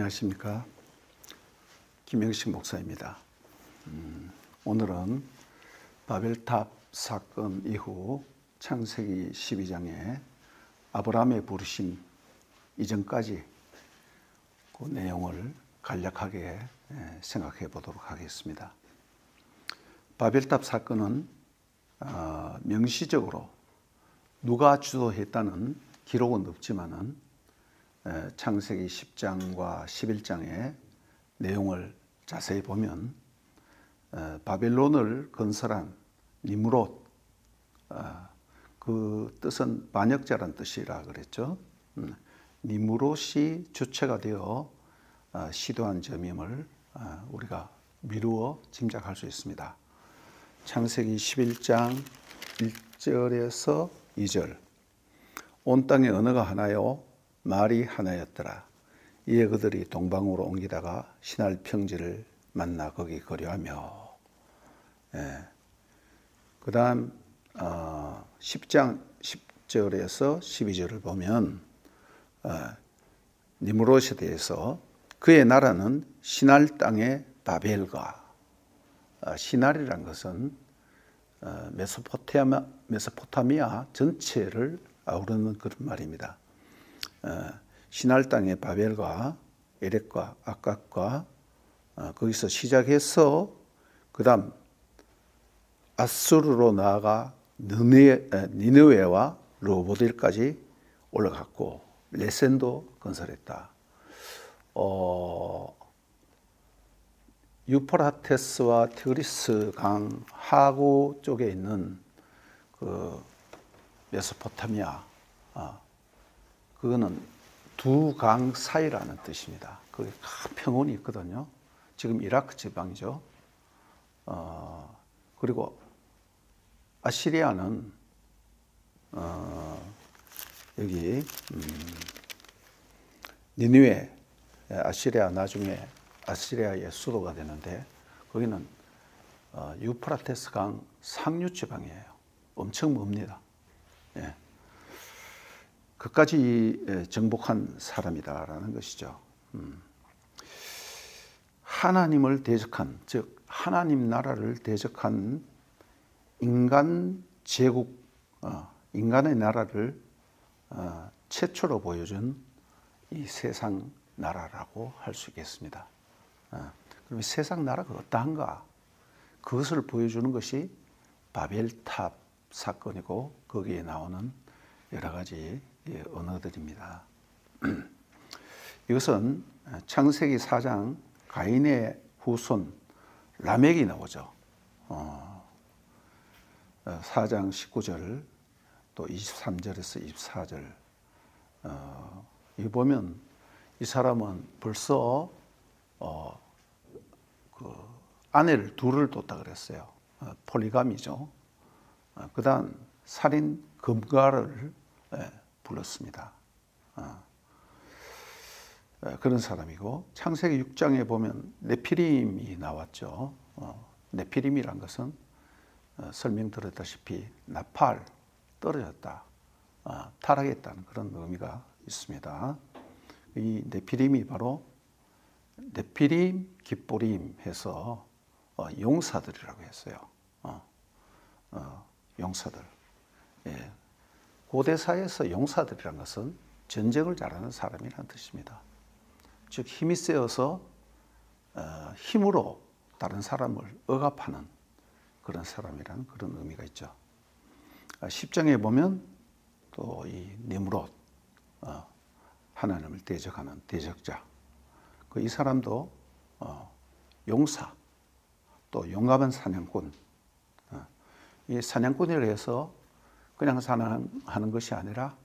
안녕하십니까. 김영식 목사입니다. 오늘은 바벨탑 사건 이후 창세기 12장에 아브라함의 부르심 이전까지 그 내용을 간략하게 생각해 보도록 하겠습니다. 바벨탑 사건은 명시적으로 누가 주도했다는 기록은 없지만은 창세기 10장과 11장의 내용을 자세히 보면 바벨론을 건설한 니므롯, 그 뜻은 반역자란 뜻이라 그랬죠. 니므롯이 주체가 되어 시도한 점임을 우리가 미루어 짐작할 수 있습니다. 창세기 11장 1절에서 2절. 온 땅의 언어가 하나요 말이 하나였더라. 이에 그들이 동방으로 옮기다가 시날 평지를 만나 거기 거류하며. 그 다음 10장 10절에서 12절을 보면 니므롯에 대해서 그의 나라는 시날 땅의 바벨과, 시날이란 것은 메소포타미아 전체를 아우르는 그런 말입니다. 시날 땅의 바벨과 에렉과 아깝과 거기서 시작해서 그 다음 아수르로 나아가 니느웨와 르호보딜까지 올라갔고 레센도 건설했다. 유프라테스와 티그리스 강 하구 쪽에 있는 그 메소포타미아, 그거는 두 강 사이라는 뜻입니다. 거기 큰 평원이 있거든요. 지금 이라크 지방이죠. 그리고 아시리아는 여기 니느웨, 아시리아 나중에 아시리아의 수도가 되는데 거기는 유프라테스 강 상류 지방이에요. 엄청 멉니다. 예. 그까지 정복한 사람이다라는 것이죠. 하나님을 대적한, 즉 하나님 나라를 대적한 인간 제국, 인간의 나라를 최초로 보여준 이 세상 나라라고 할 수 있겠습니다. 그럼 세상 나라가 어떠한가? 그것을 보여주는 것이 바벨탑 사건이고 거기에 나오는 여러 가지 언어들입니다. 이것은 창세기 4장 가인의 후손 라멕이 나오죠. 4장 19절 또 23절에서 24절. 이 보면 이 사람은 벌써 그 아내를 둘을 뒀다 그랬어요. 폴리가미죠. 그 다음 살인 금가를 불렀습니다. 그런 사람이고 창세기 6장에 보면 네피림이 나왔죠. 네피림이란 것은 설명드렸다시피 나팔, 떨어졌다, 타락했다는 그런 의미가 있습니다. 이 네피림이 바로 네피림, 깃보림 해서 용사들이라고 했어요. 용사들. 예. 고대사에서 용사들이란 것은 전쟁을 잘하는 사람이라는 뜻입니다. 즉 힘이 세어서 힘으로 다른 사람을 억압하는 그런 사람이라는 그런 의미가 있죠. 10장에 보면 또 이 니므롯, 하나님을 대적하는 대적자, 이 사람도 용사, 또 용감한 사냥꾼. 이 사냥꾼이라 해서 그냥 사냥하는 것이 아니라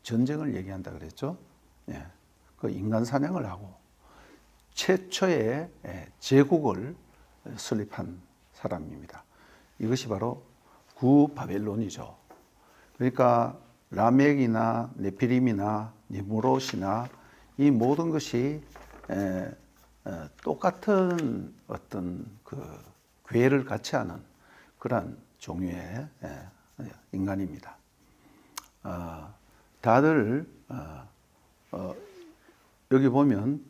전쟁을 얘기한다 그랬죠. 예. 그 인간 사냥을 하고 최초의 제국을 설립한 사람입니다. 이것이 바로 구바벨론이죠. 그러니까 라멕이나 네피림이나 니므롯이나 이 모든 것이 똑같은 어떤 그 괴를 같이 하는 그런 종류의 인간입니다. 다들 여기 보면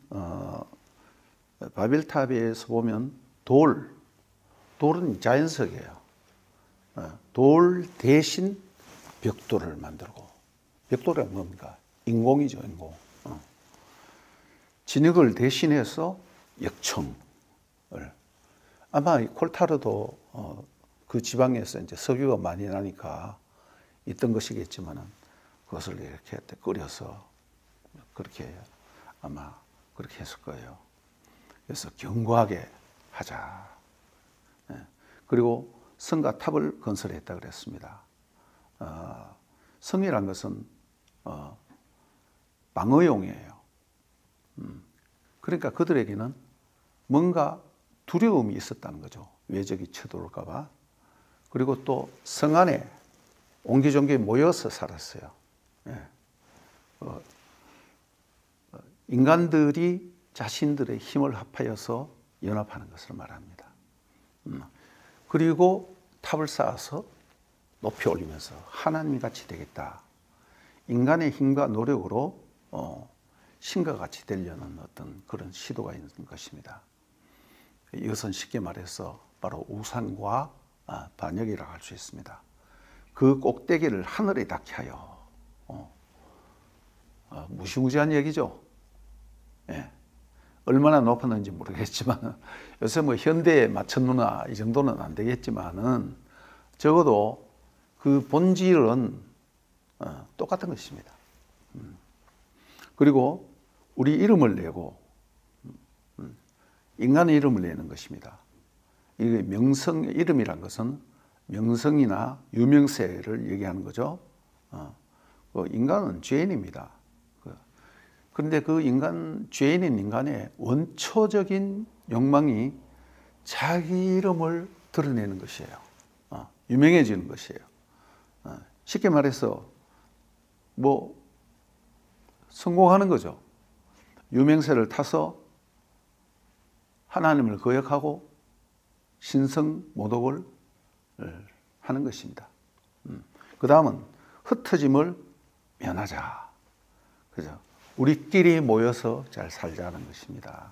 바벨탑에서 보면 돌은 자연석이에요. 돌 대신 벽돌을 만들고, 벽돌은 뭡니까? 인공이죠, 인공. 진흙을 대신해서 역청을, 아마 콜타르도 그 지방에서 이제 석유가 많이 나니까 있던 것이겠지만은 그것을 이렇게 끓여서 그렇게 아마 그렇게 했을 거예요. 그래서 견고하게 하자. 그리고 성과 탑을 건설했다 그랬습니다. 성이란 것은 방어용이에요. 그러니까 그들에게는 뭔가 두려움이 있었다는 거죠. 외적이 쳐들어올까 봐. 그리고 또 성 안에 옹기종기 모여서 살았어요. 인간들이 자신들의 힘을 합하여서 연합하는 것을 말합니다. 그리고 탑을 쌓아서 높이 올리면서 하나님 같이 되겠다. 인간의 힘과 노력으로 신과 같이 되려는 어떤 그런 시도가 있는 것입니다. 이것은 쉽게 말해서 바로 우상과 반역이라고 할 수 있습니다. 그 꼭대기를 하늘에 닿게 하여, 무시무시한 얘기죠. 예. 얼마나 높았는지 모르겠지만, 요새 뭐 현대에 맞췄느냐 이 정도는 안 되겠지만은 적어도 그 본질은 똑같은 것입니다. 그리고 우리 이름을 내고, 인간의 이름을 내는 것입니다. 이게 명성, 이름이란 것은 명성이나 유명세를 얘기하는 거죠. 인간은 죄인입니다. 그런데 그 죄인인 인간의 원초적인 욕망이 자기 이름을 드러내는 것이에요. 유명해지는 것이에요. 쉽게 말해서 뭐 성공하는 거죠. 유명세를 타서 하나님을 거역하고 신성 모독을 하는 것입니다. 그 다음은 흩어짐을 면하자. 그죠? 우리끼리 모여서 잘 살자는 것입니다.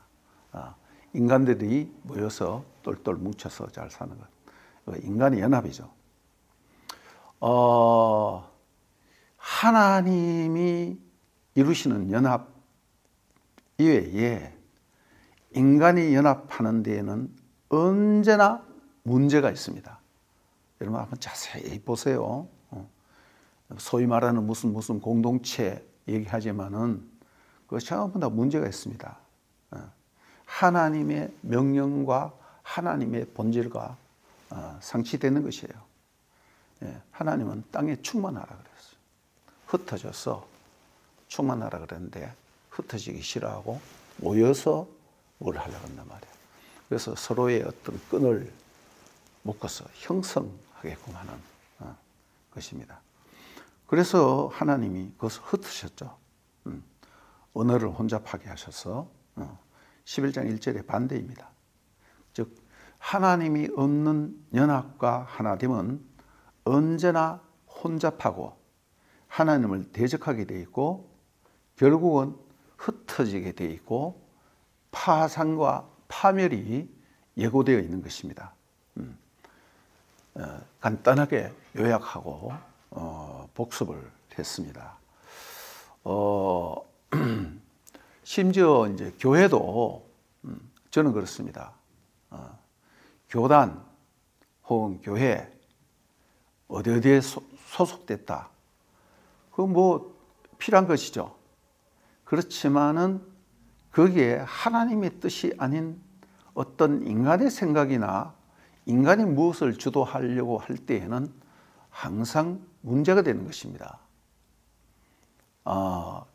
인간들이 모여서 똘똘 뭉쳐서 잘 사는 것. 인간의 연합이죠. 하나님이 이루시는 연합 이외에 인간이 연합하는 데에는 언제나 문제가 있습니다. 여러분 한번 자세히 보세요. 소위 말하는 무슨 공동체 얘기하지만은 그 전부 다 문제가 있습니다. 하나님의 명령과 하나님의 본질과 상치되는 것이에요. 하나님은 땅에 충만하라 그랬어요. 흩어져서 충만하라 그랬는데 흩어지기 싫어하고 모여서 뭘 하려고 한단 말이에요. 그래서 서로의 어떤 끈을 묶어서 형성하게끔 하는 것입니다. 그래서 하나님이 그것을 흩으셨죠. 언어를 혼잡하게 하셔서 11장 1절의 반대입니다. 즉 하나님이 없는 연합과 하나됨은 언제나 혼잡하고 하나님을 대적하게 돼 있고 결국은 흩어지게 돼 있고 파상과 파멸이 예고되어 있는 것입니다. 간단하게 요약하고 복습을 했습니다. 심지어 이제 교회도 저는 그렇습니다. 교단 혹은 교회 어디에 소속됐다. 그건 뭐 필요한 것이죠. 그렇지만은 거기에 하나님의 뜻이 아닌 어떤 인간의 생각이나 인간이 무엇을 주도하려고 할 때에는 항상 문제가 되는 것입니다.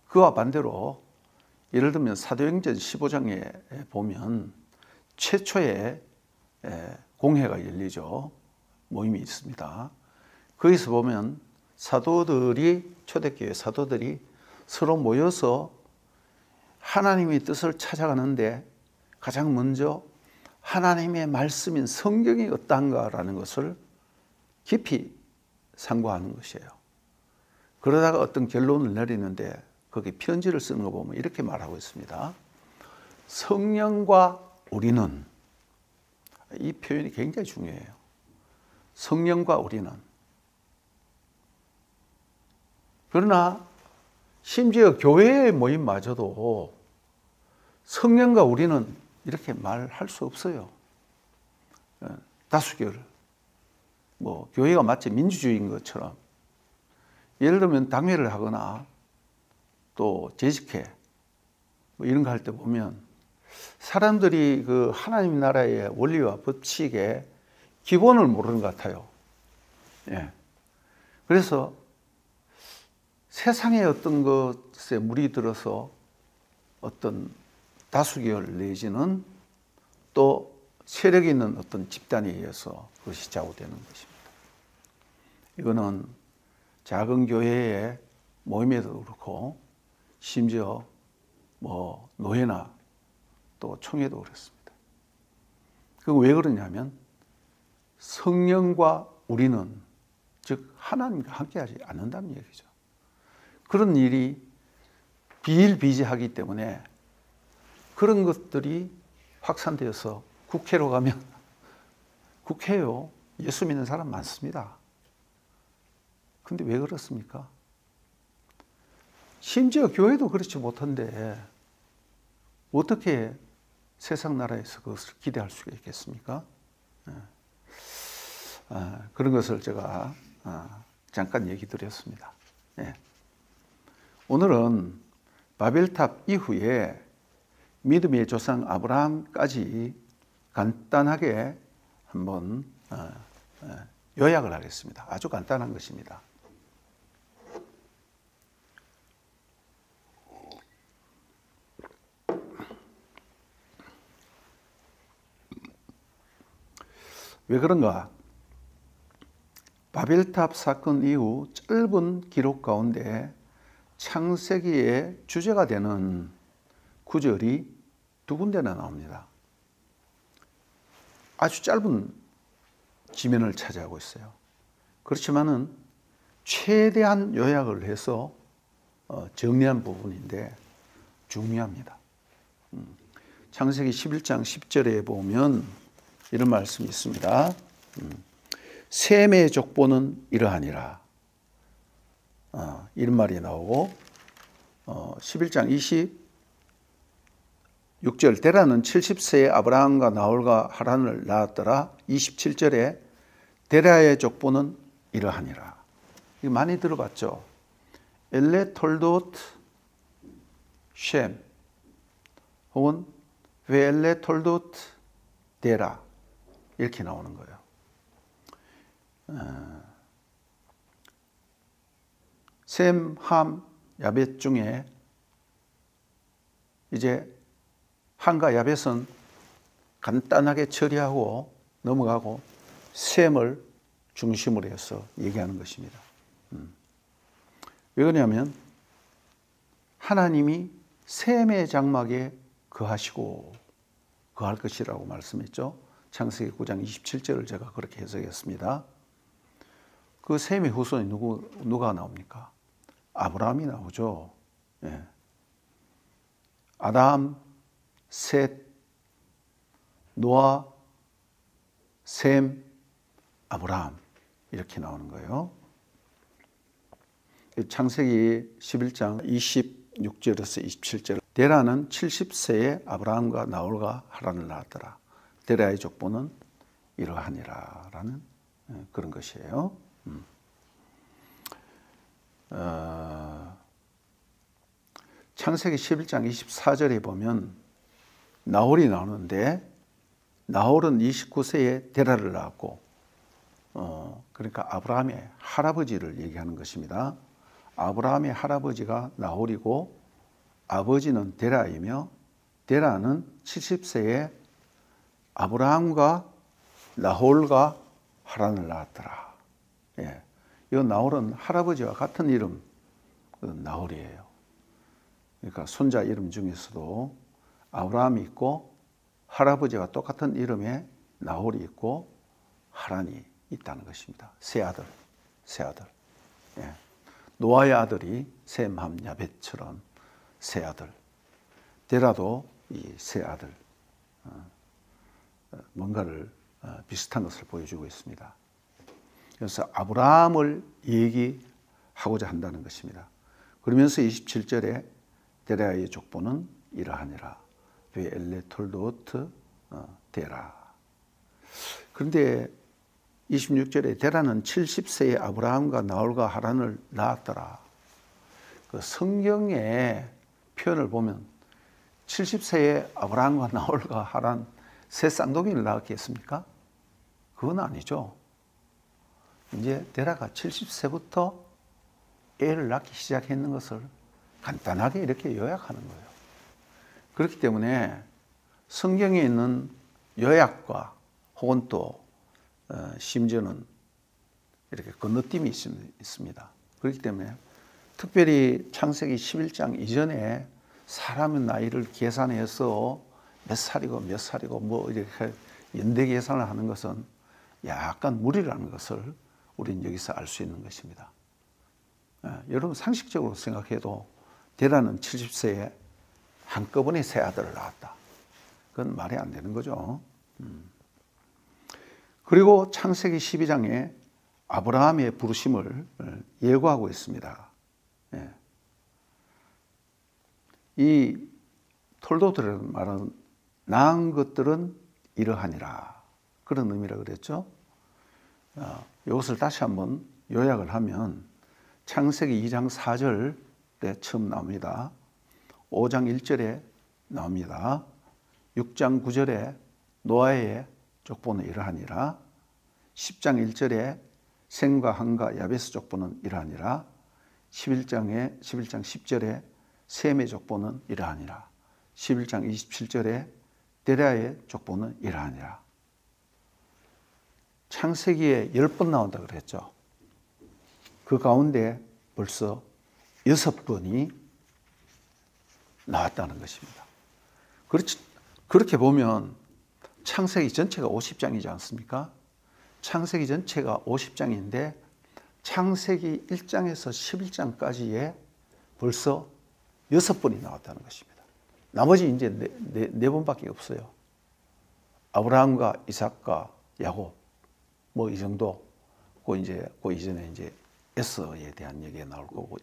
그와 반대로 예를 들면 사도행전 15장에 보면 최초의 공회가 열리죠. 모임이 있습니다. 거기서 보면 초대교회 사도들이 서로 모여서 하나님의 뜻을 찾아가는데 가장 먼저 하나님의 말씀인 성경이 어떠한가라는 것을 깊이 상고하는 것이에요. 그러다가 어떤 결론을 내리는데 거기 편지를 쓰는 거 보면 이렇게 말하고 있습니다. 성령과 우리는, 이 표현이 굉장히 중요해요. 성령과 우리는. 그러나 심지어 교회의 모임마저도 성령과 우리는 이렇게 말할 수 없어요. 다수결. 교회가 마치 민주주의인 것처럼. 예를 들면 당회를 하거나 또 재직회 이런 거 할 때 보면 사람들이 그 하나님 나라의 원리와 법칙의 기본을 모르는 것 같아요. 예. 그래서 세상의 어떤 것에 물이 들어서 어떤 다수결 내지는 또 세력 있는 어떤 집단에 의해서 그것이 좌우되는 것입니다. 이거는 작은 교회의 모임에도 그렇고 심지어 노회나 또 총회도 그렇습니다. 그건 왜 그러냐면 성령과 우리는, 즉 하나님과 함께하지 않는다는 얘기죠. 그런 일이 비일비재하기 때문에 그런 것들이 확산되어서 국회로 가면 국회요, 예수 믿는 사람 많습니다. 근데 왜 그렇습니까? 심지어 교회도 그렇지 못한데 어떻게 세상 나라에서 그것을 기대할 수가 있겠습니까? 그런 것을 제가 잠깐 얘기 드렸습니다. 오늘은 바벨탑 이후에 믿음의 조상 아브라함까지 간단하게 한번 요약을 하겠습니다. 아주 간단한 것입니다. 왜 그런가? 바벨탑 사건 이후 짧은 기록 가운데 창세기의 주제가 되는 구절이 두 군데나 나옵니다. 아주 짧은 지면을 차지하고 있어요. 그렇지만은 최대한 요약을 해서 정리한 부분인데 중요합니다. 창세기 11장 10절에 보면 이런 말씀이 있습니다. 셈의 족보는 이러하니라. 이런 말이 나오고 11장 26절 데라는 70세에 아브라함과 나홀과 하란을 낳았더라. 27절에 데라의 족보는 이러하니라. 이거 많이 들어봤죠? 엘레 톨도트 셈 혹은 웨엘레 톨도트 데라 이렇게 나오는 거예요. 셈, 함, 야벳 중에 이제 함과 야벳은 간단하게 처리하고 넘어가고 셈을 중심으로 해서 얘기하는 것입니다. 왜 그러냐면 하나님이 셈의 장막에 거하시고 거할 것이라고 말씀했죠. 창세기 9장 27절을 제가 그렇게 해석했습니다. 그 셈의 후손이 누가 나옵니까? 아브라함이 나오죠. 예. 아담, 셋, 노아, 셈, 아브라함 이렇게 나오는 거예요. 창세기 11장 26절에서 27절 데라는 70세에 아브라함과 나홀과 하란을 낳았더라. 데라의 족보는 이러하니라 라는 그런 것이에요. 창세기 11장 24절에 보면 나홀이 나오는데 나홀은 29세에 데라를 낳았고 그러니까 아브라함의 할아버지를 얘기하는 것입니다. 아브라함의 할아버지가 나홀이고 아버지는 데라이며 데라는 70세에 아브라함과 나홀과 하란을 낳았더라. 예. 이 나홀은 할아버지와 같은 이름 나홀이에요. 그러니까 손자 이름 중에서도 아브라함이 있고 할아버지와 똑같은 이름의 나홀이 있고 하란이 있다는 것입니다. 세 아들. 예. 노아의 아들이 셈, 함, 야벳처럼 세 아들, 데라도 이 세 아들, 뭔가를 비슷한 것을 보여주고 있습니다. 그래서 아브라함을 얘기하고자 한다는 것입니다. 그러면서 27절에 데라의 족보는 이러하니라. 엘레 톨도트 데라. 그런데 26절에 데라는 70세에 아브라함과 나홀과 하란을 낳았더라. 그 성경의 표현을 보면 70세에 아브라함과 나홀과 하란 세 쌍둥이를 낳았겠습니까? 그건 아니죠. 이제 데라가 70세부터 애를 낳기 시작했는 것을 간단하게 이렇게 요약하는 거예요. 그렇기 때문에 성경에 있는 요약과 혹은 또 심지어는 이렇게 건너뛰임이 있습니다. 그렇기 때문에 특별히 창세기 11장 이전에 사람의 나이를 계산해서 몇 살이고 뭐 이렇게 연대 계산을 하는 것은 약간 무리라는 것을 우리는 여기서 알 수 있는 것입니다. 여러분 상식적으로 생각해도 데라는 70세에 한꺼번에 세 아들을 낳았다. 그건 말이 안 되는 거죠. 그리고 창세기 12장에 아브라함의 부르심을 예고하고 있습니다. 이 톨도들을 말하는 나은 것들은 이러하니라. 그런 의미라 그랬죠. 이것을 다시 한번 요약을 하면 창세기 2장 4절에 처음 나옵니다. 5장 1절에 나옵니다. 6장 9절에 노아의 족보는 이러하니라. 10장 1절에 셈과 함과 야베스 족보는 이러하니라. 11장 10절에 셈의 족보는 이러하니라. 11장 27절에 데라의 족보는 이러하니라. 창세기에 10번 나온다 그랬죠. 그 가운데 벌써 6번이 나왔다는 것입니다. 그렇게 보면 창세기 전체가 50장이지 않습니까? 창세기 전체가 50장인데 창세기 1장에서 11장까지에 벌써 6번이 나왔다는 것입니다. 나머지 이제 네 번밖에 없어요. 아브라함과 이삭과 야곱 뭐 이 정도. 그 이전에 이제 에서에 대한 얘기가 나올 거고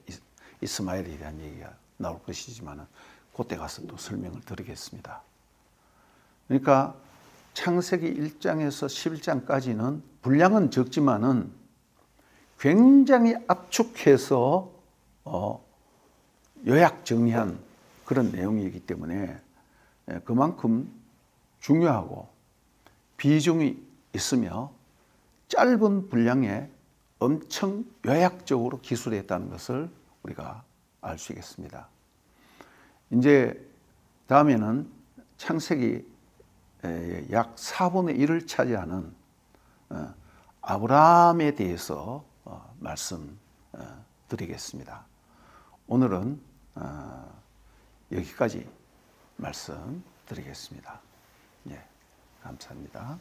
이스마엘에 대한 얘기가 나올 것이지만은 그때 가서 또 설명을 드리겠습니다. 그러니까 창세기 1장에서 11장까지는 분량은 적지만은 굉장히 압축해서 요약 정리한 그런 내용이기 때문에 그만큼 중요하고 비중이 있으며 짧은 분량에 엄청 요약적으로 기술했다는 것을 우리가 알 수 있겠습니다. 이제 다음에는 창세기 약 4분의 1을 차지하는 아브라함에 대해서 말씀드리겠습니다. 오늘은 여기까지 말씀드리겠습니다. 예, 감사합니다.